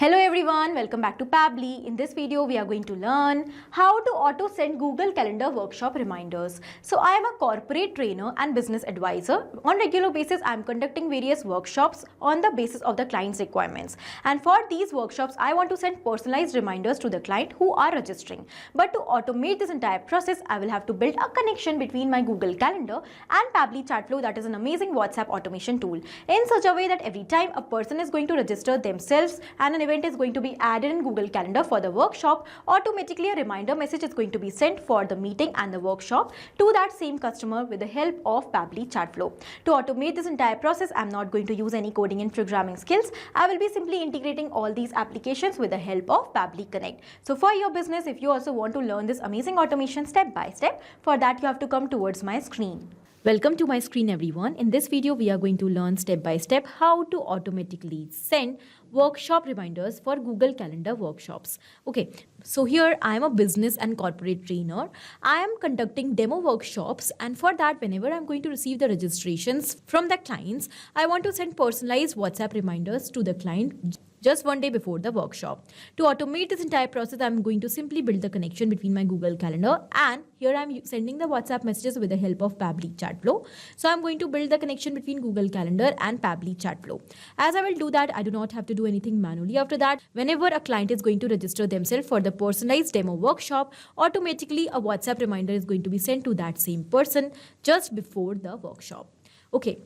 Hello everyone, welcome back to Pabbly. In this video, we are going to learn how to auto send Google Calendar workshop reminders. So I am a corporate trainer and business advisor. On regular basis, I am conducting various workshops on the basis of the client's requirements. And for these workshops, I want to send personalized reminders to the client who are registering. But to automate this entire process, I will have to build a connection between my Google Calendar and Pabbly Chatflow, that is an amazing WhatsApp automation tool, in such a way that every time a person is going to register themselves and an event is going to be added in Google Calendar for the workshop, automatically a reminder message is going to be sent for the meeting and the workshop to that same customer with the help of Pabbly Chatflow. To automate this entire process, I'm not going to use any coding and programming skills. I will be simply integrating all these applications with the help of Pabbly Connect. So for your business, if you also want to learn this amazing automation step by step, for that you have to come towards my screen. Welcome to my screen everyone. In this video, we are going to learn step by step how to automatically send workshop reminders for Google Calendar workshops. Okay, so here I am a business and corporate trainer. I am conducting demo workshops, and for that, whenever I'm going to receive the registrations from the clients, I want to send personalized WhatsApp reminders to the client just one day before the workshop. To automate this entire process, I'm going to simply build the connection between my Google Calendar, and here I'm sending the WhatsApp messages with the help of Pabbly Chatflow. So I'm going to build the connection between Google Calendar and Pabbly Chatflow. As I will do that, I do not have to do anything manually. After that, whenever a client is going to register themselves for the personalized demo workshop, automatically a WhatsApp reminder is going to be sent to that same person just before the workshop. Okay.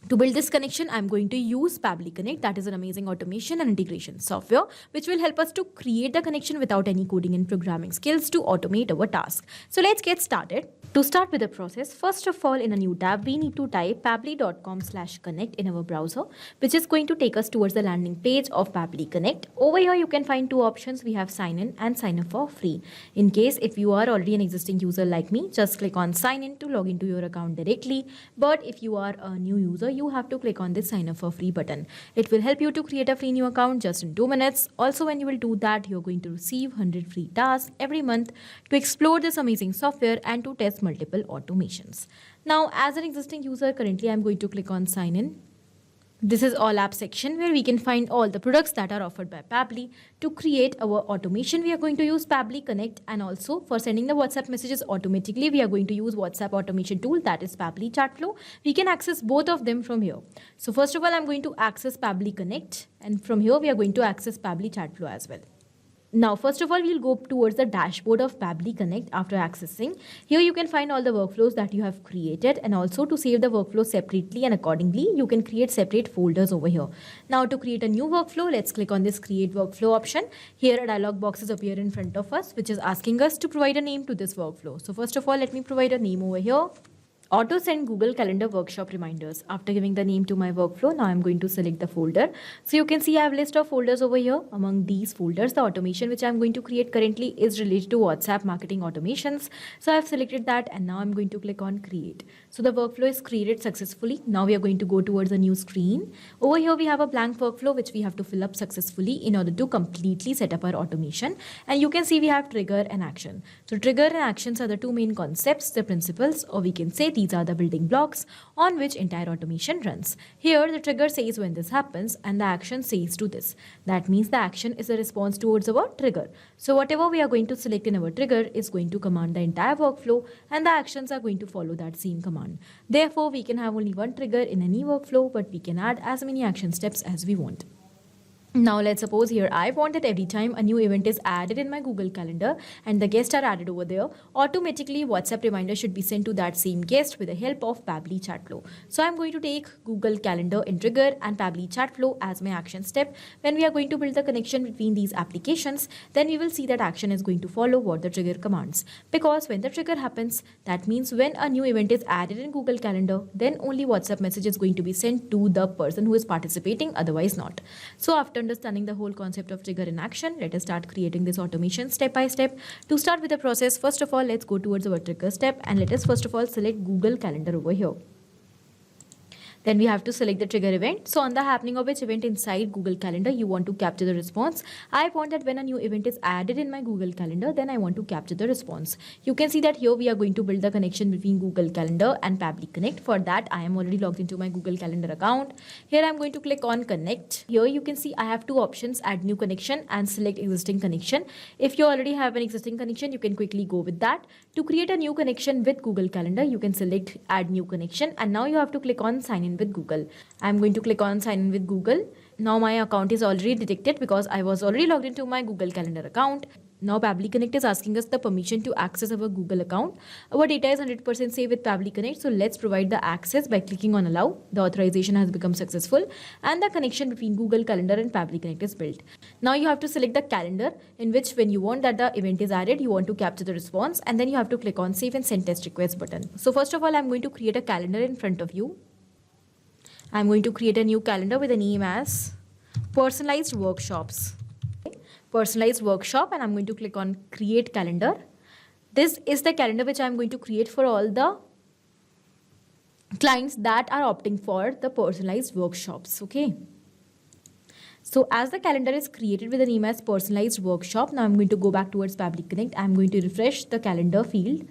To build this connection, I'm going to use Pabbly Connect. That is an amazing automation and integration software which will help us to create the connection without any coding and programming skills to automate our task. So let's get started. To start with the process, first of all, in a new tab, we need to type pabbly.com/connect in our browser, which is going to take us towards the landing page of Pabbly Connect. Over here, you can find two options. We have sign in and sign up for free. In case if you are already an existing user like me, just click on sign in to log into your account directly. But if you are a new user, you have to click on this sign up for free button. It will help you to create a free new account just in 2 minutes. Also, when you will do that, you're going to receive 100 free tasks every month to explore this amazing software and to test multiple automations. Now, as an existing user, currently I'm going to click on sign in. This is all app section where we can find all the products that are offered by Pabbly. To create our automation, we are going to use Pabbly Connect, and also for sending the WhatsApp messages automatically, we are going to use WhatsApp automation tool, that is Pabbly Chatflow. We can access both of them from here. So first of all, I'm going to access Pabbly Connect, and from here we are going to access Pabbly Chatflow as well. Now, first of all, we'll go towards the dashboard of Pabbly Connect after accessing. Here you can find all the workflows that you have created, and also to save the workflow separately and accordingly, you can create separate folders over here. Now, to create a new workflow, let's click on this create workflow option. Here a dialog boxes appear in front of us, which is asking us to provide a name to this workflow. So first of all, let me provide a name over here. Auto send Google Calendar workshop reminders. After giving the name to my workflow, now I'm going to select the folder. So you can see I have a list of folders over here. Among these folders, the automation which I'm going to create currently is related to WhatsApp marketing automations. So I've selected that, and now I'm going to click on create. So the workflow is created successfully. Now we are going to go towards a new screen. Over here we have a blank workflow which we have to fill up successfully in order to completely set up our automation. And you can see we have trigger and action. So trigger and actions are the two main concepts, the principles, or we can say these are the building blocks on which entire automation runs. Here the trigger says when this happens and the action says to this. That means the action is a response towards our trigger. So whatever we are going to select in our trigger is going to command the entire workflow, and the actions are going to follow that same command. Therefore, we can have only one trigger in any workflow, but we can add as many action steps as we want. Now let's suppose here I want that every time a new event is added in my Google Calendar and the guests are added over there, automatically WhatsApp reminder should be sent to that same guest with the help of Pabbly Chatflow. So I'm going to take Google Calendar in trigger and Pabbly Chatflow as my action step. When we are going to build the connection between these applications, then we will see that action is going to follow what the trigger commands. Because when the trigger happens, that means when a new event is added in Google Calendar, then only WhatsApp message is going to be sent to the person who is participating, otherwise not. So after understanding the whole concept of trigger in action, let us start creating this automation step by step. To start with the process, first of all, let's go towards our trigger step, and let us first of all select Google Calendar over here. Then we have to select the trigger event. So on the happening of which event inside Google Calendar, you want to capture the response. I want that when a new event is added in my Google Calendar, then I want to capture the response. You can see that here we are going to build the connection between Google Calendar and Pabbly Connect. For that, I am already logged into my Google Calendar account. Here I'm going to click on connect. Here you can see I have two options, add new connection and select existing connection. If you already have an existing connection, you can quickly go with that. To create a new connection with Google Calendar, you can select add new connection, and now you have to click on sign in with Google. I'm going to click on sign in with Google. Now my account is already detected because I was already logged into my Google Calendar account. Now Pabbly Connect is asking us the permission to access our Google account. Our data is 100% safe with Pabbly Connect, so let's provide the access by clicking on allow. The authorization has become successful and the connection between Google Calendar and Pabbly Connect is built. Now you have to select the calendar in which when you want that the event is added, you want to capture the response, and then you have to click on save and send test request button. So first of all, I'm going to create a calendar in front of you. I'm going to create a new calendar with a name as personalized workshops. Personalized workshop, and I'm going to click on create calendar. This is the calendar which I'm going to create for all the clients that are opting for the personalized workshops. Okay. So as the calendar is created with the name as personalized workshop, now I'm going to go back towards Pabbly Connect. I'm going to refresh the calendar field.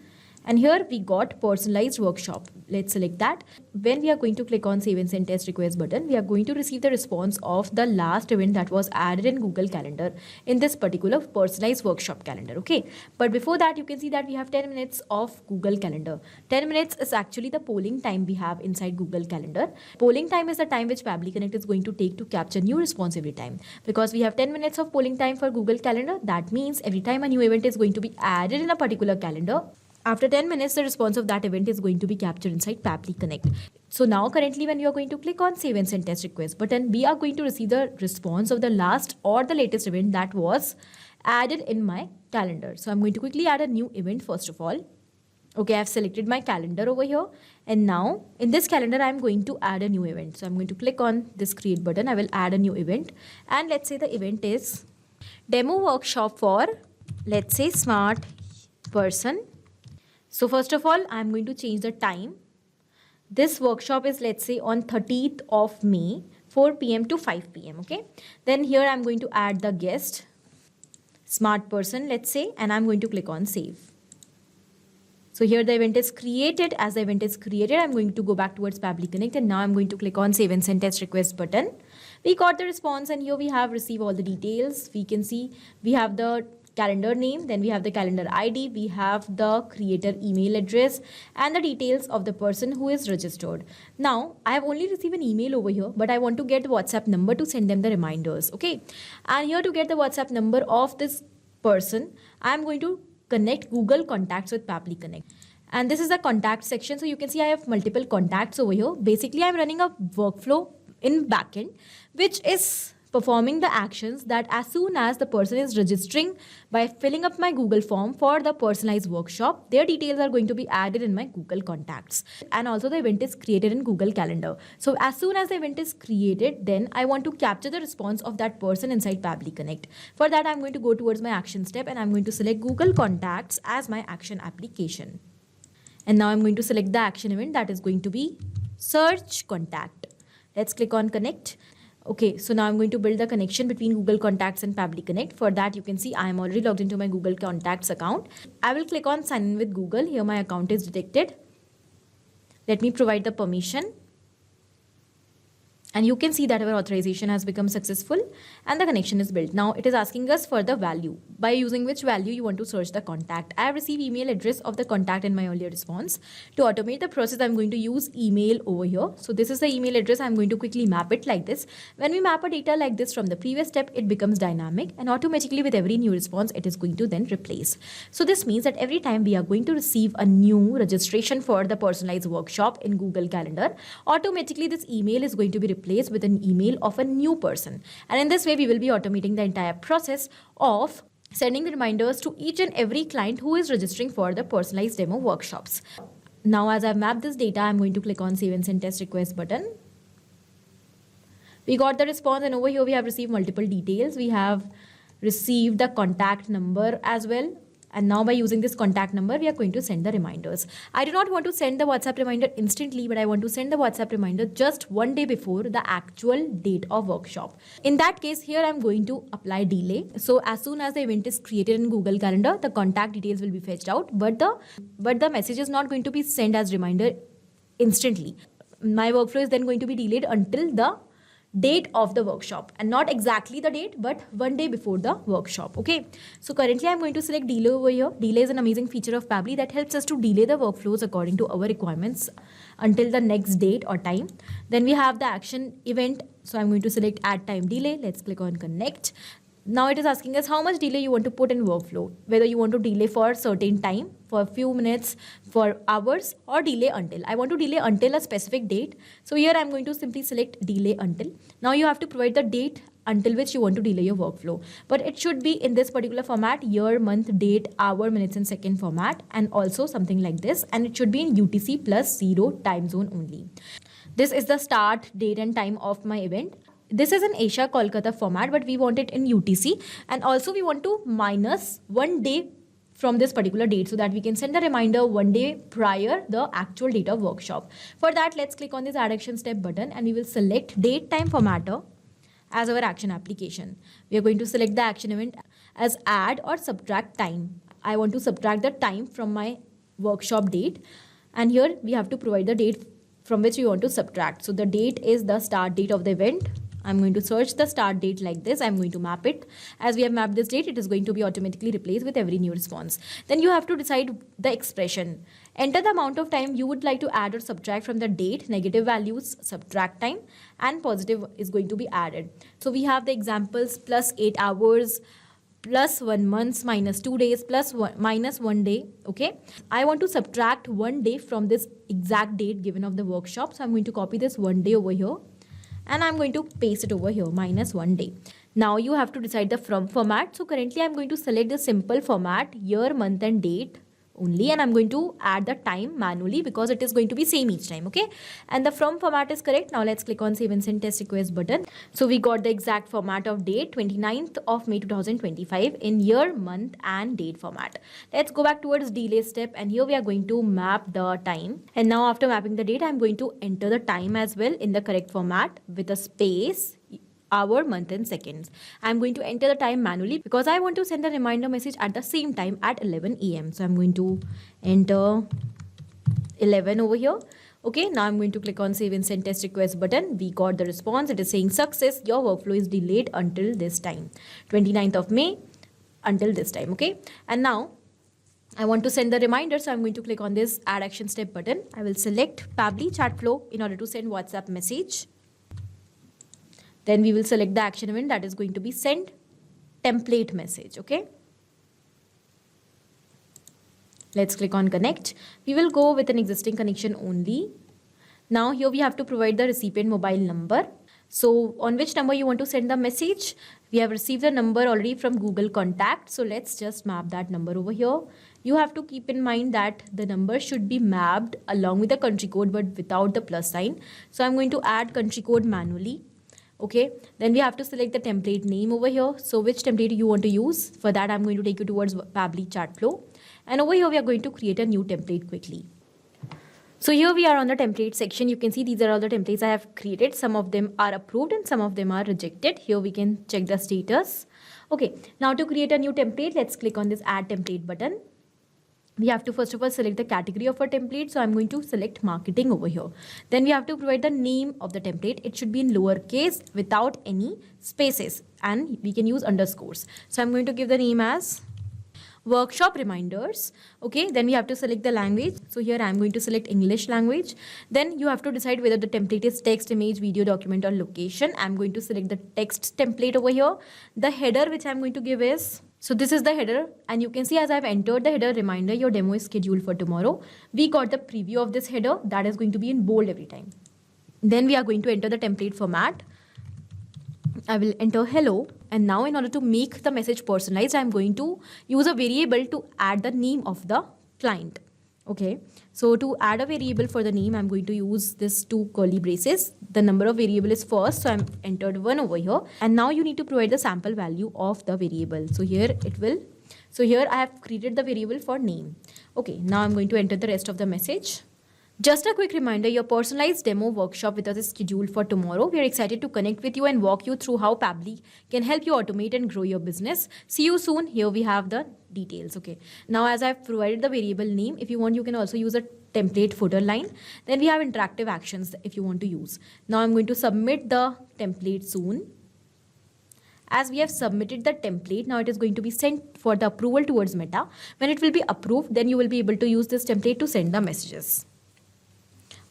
And here we got personalized workshop. Let's select that. When we are going to click on save and send test request button, we are going to receive the response of the last event that was added in Google Calendar in this particular personalized workshop calendar. Okay. But before that, you can see that we have 10 minutes of Google Calendar. 10 minutes is actually the polling time we have inside Google Calendar. Polling time is the time which Pabbly Connect is going to take to capture new response every time. Because we have 10 minutes of polling time for Google Calendar, that means every time a new event is going to be added in a particular calendar, after 10 minutes, the response of that event is going to be captured inside Pabbly Connect. So now currently when you are going to click on save and send test request button, we are going to receive the response of the last or the latest event that was added in my calendar. So I'm going to quickly add a new event first of all. Okay, I've selected my calendar over here. And now in this calendar, I'm going to add a new event. So I'm going to click on this create button. I will add a new event. And let's say the event is demo workshop for, let's say, smart person. So first of all, I'm going to change the time. This workshop is, let's say, on 30th of May, 4 p.m. to 5 p.m. Okay. Then here I'm going to add the guest, smart person, let's say, and I'm going to click on save. So here the event is created. As the event is created, I'm going to go back towards Pabbly Connect, and now I'm going to click on save and send test request button. We got the response, and here we have received all the details. We can see we have the calendar name, then we have the calendar ID, we have the creator email address and the details of the person who is registered. Now I have only received an email over here, but I want to get the WhatsApp number to send them the reminders. Okay, and here to get the WhatsApp number of this person, I am going to connect Google Contacts with Pabbly Connect. And this is the contact section. So you can see I have multiple contacts over here. Basically, I'm running a workflow in backend, which is performing the actions that as soon as the person is registering by filling up my Google form for the personalized workshop, their details are going to be added in my Google Contacts. And also the event is created in Google Calendar. So as soon as the event is created, then I want to capture the response of that person inside Pabbly Connect. For that, I'm going to go towards my action step and I'm going to select Google Contacts as my action application. And now I'm going to select the action event that is going to be search contact. Let's click on connect. Okay, so now I'm going to build the connection between Google Contacts and Pabbly Connect. For that, you can see I am already logged into my Google Contacts account. I will click on sign in with Google. Here my account is detected. Let me provide the permission. And you can see that our authorization has become successful and the connection is built. Now it is asking us for the value, by using which value you want to search the contact. I have received email address of the contact in my earlier response. To automate the process, I'm going to use email over here. So this is the email address. I'm going to quickly map it like this. When we map a data like this from the previous step, it becomes dynamic and automatically with every new response, it is going to then replace. So this means that every time we are going to receive a new registration for the personalized workshop in Google Calendar, automatically this email is going to be replaced with an email of a new person. And in this way, we will be automating the entire process of sending the reminders to each and every client who is registering for the personalized demo workshops. Now, as I've mapped this data, I'm going to click on save and send test request button. We got the response and over here we have received multiple details. We have received the contact number as well. And now by using this contact number, we are going to send the reminders. I do not want to send the WhatsApp reminder instantly, but I want to send the WhatsApp reminder just one day before the actual date of workshop. In that case, here I'm going to apply delay. So as soon as the event is created in Google Calendar, the contact details will be fetched out, but the message is not going to be sent as reminder instantly. My workflow is then going to be delayed until the date of the workshop, and not exactly the date, but one day before the workshop. Okay, so currently I'm going to select delay over here. Delay is an amazing feature of Pabbly that helps us to delay the workflows according to our requirements until the next date or time. Then we have the action event. So I'm going to select add time delay. Let's click on connect. Now it is asking us how much delay you want to put in workflow, whether you want to delay for a certain time, for a few minutes, for hours, or delay until. I want to delay until a specific date. So here I'm going to simply select delay until. Now you have to provide the date until which you want to delay your workflow. But it should be in this particular format: year, month, date, hour, minutes, and second format, and also something like this. And it should be in UTC plus 0 time zone only. This is the start, date, and time of my event. This is an Asia Kolkata format, but we want it in UTC. And also we want to minus 1 day from this particular date so that we can send the reminder 1 day prior the actual date of workshop. For that, let's click on this add action step button and we will select date time formatter as our action application. We are going to select the action event as add or subtract time. I want to subtract the time from my workshop date. And here we have to provide the date from which we want to subtract. So the date is the start date of the event. I'm going to search the start date like this. I'm going to map it. As we have mapped this date, it is going to be automatically replaced with every new response. Then you have to decide the expression. Enter the amount of time you would like to add or subtract from the date. Negative values, subtract time, and positive is going to be added. So we have the examples: plus 8 hours, plus 1 month, minus 2 days, minus 1 day. Okay, I want to subtract 1 day from this exact date given of the workshop. So I'm going to copy this 1 day over here and I'm going to paste it over here, minus 1 day. Now you have to decide the from format. So currently I'm going to select the simple format, year, month, and date only, and I'm going to add the time manually because it is going to be same each time. Okay, and the from format is correct. Now let's click on save and send test request button. So we got the exact format of date, 29th of May 2025, in year, month, and date format. Let's go back towards delay step, and here we are going to map the time. And now after mapping the date, I'm going to enter the time as well in the correct format with a space, hour, month, and seconds. I'm going to enter the time manually because I want to send a reminder message at the same time at 11 AM. So I'm going to enter 11 over here. Okay, now I'm going to click on save and send test request button. We got the response. It is saying success. Your workflow is delayed until this time, 29th of May until this time. Okay, and now I want to send the reminder. So I'm going to click on this add action step button. I will select Pabbly chat flow in order to send WhatsApp message. Then we will select the action event that is going to be send template message. Okay. Let's click on connect. We will go with an existing connection only. Now here we have to provide the recipient mobile number. So on which number you want to send the message? We have received the number already from Google Contact. So let's just map that number over here. You have to keep in mind that the number should be mapped along with the country code but without the plus sign. So I'm going to add country code manually. Okay, then we have to select the template name over here. So which template you want to use? For that, I'm going to take you towards Pabbly chat flow. And over here, we are going to create a new template quickly. So here we are on the template section. You can see these are all the templates I have created. Some of them are approved and some of them are rejected. Here we can check the status. Okay, now to create a new template, let's click on this add template button. We have to first of all select the category of our template. So I'm going to select marketing over here. Then we have to provide the name of the template. It should be in lowercase without any spaces, and we can use underscores. So I'm going to give the name as workshop reminders. Okay, then we have to select the language. So here I'm going to select English language. Then you have to decide whether the template is text, image, video, document, or location. I'm going to select the text template over here. The header which I'm going to give is, so this is the header, and you can see as I've entered the header reminder, your demo is scheduled for tomorrow. We got the preview of this header that is going to be in bold every time. Then we are going to enter the template format. I will enter hello, and now in order to make the message personalized, I'm going to use a variable to add the name of the client. Okay, so to add a variable for the name, I'm going to use this 2 curly braces. The number of variable is first, so I'm entered 1 over here. And now you need to provide the sample value of the variable. So here it will So here I have created the variable for name. Okay, now I'm going to enter the rest of the message. Just a quick reminder, your personalized demo workshop with us is scheduled for tomorrow. We are excited to connect with you and walk you through how Pabbly can help you automate and grow your business. See you soon. Here we have the details. Okay. Now, as I've provided the variable name, if you want, you can also use a template footer line. Then we have interactive actions if you want to use. Now I'm going to submit the template soon. As we have submitted the template, now it is going to be sent for the approval towards Meta. When it will be approved, then you will be able to use this template to send the messages.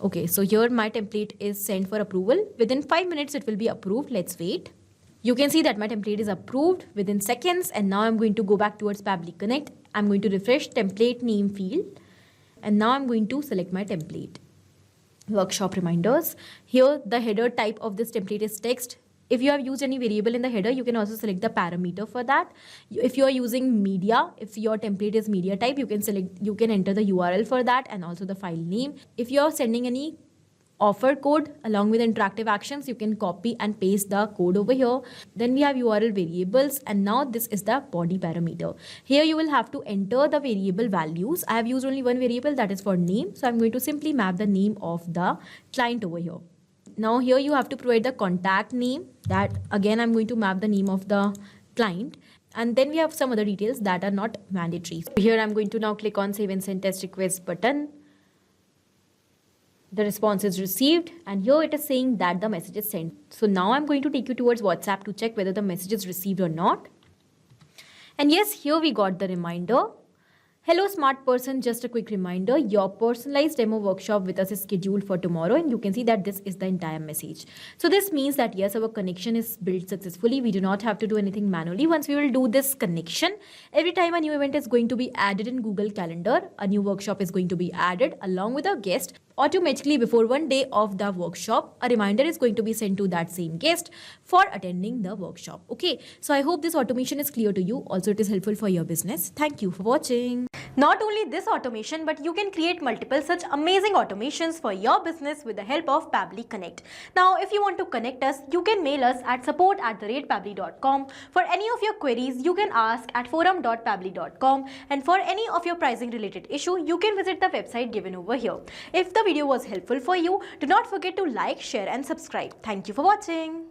Okay, so here my template is sent for approval. Within 5 minutes, it will be approved. Let's wait. You can see that my template is approved within seconds. And now I'm going to go back towards Pabbly Connect. I'm going to refresh template name field. And now I'm going to select my template. Workshop reminders. Here, the header type of this template is text. If you have used any variable in the header, you can also select the parameter for that. If you are using media, if your template is media type, you can enter the URL for that and also the file name. If you are sending any offer code along with interactive actions, you can copy and paste the code over here. Then we have URL variables, and now this is the body parameter. Here you will have to enter the variable values. I have used only one variable, that is for name. So I'm going to simply map the name of the client over here. Now here you have to provide the contact name. That again I'm going to map the name of the client. And then we have some other details that are not mandatory. So here I'm going to now click on save and send test request button. The response is received, and here it is saying that the message is sent. So now I'm going to take you towards WhatsApp to check whether the message is received or not. And yes, here we got the reminder. Hello smart person, just a quick reminder, your personalized demo workshop with us is scheduled for tomorrow, and you can see that this is the entire message. So this means that yes, our connection is built successfully. We do not have to do anything manually. Once we will do this connection, every time a new event is going to be added in Google Calendar, a new workshop is going to be added along with a guest. Automatically before one day of the workshop, a reminder is going to be sent to that same guest for attending the workshop. Okay, so I hope this automation is clear to you. Also, it is helpful for your business. Thank you for watching. Not only this automation, but you can create multiple such amazing automations for your business with the help of Pabbly Connect. Now, if you want to connect us, you can mail us at support@pabbly.com. For any of your queries, you can ask at forum.pabbly.com. And for any of your pricing related issue, you can visit the website given over here. If the video was helpful for you, do not forget to like, share and subscribe. Thank you for watching.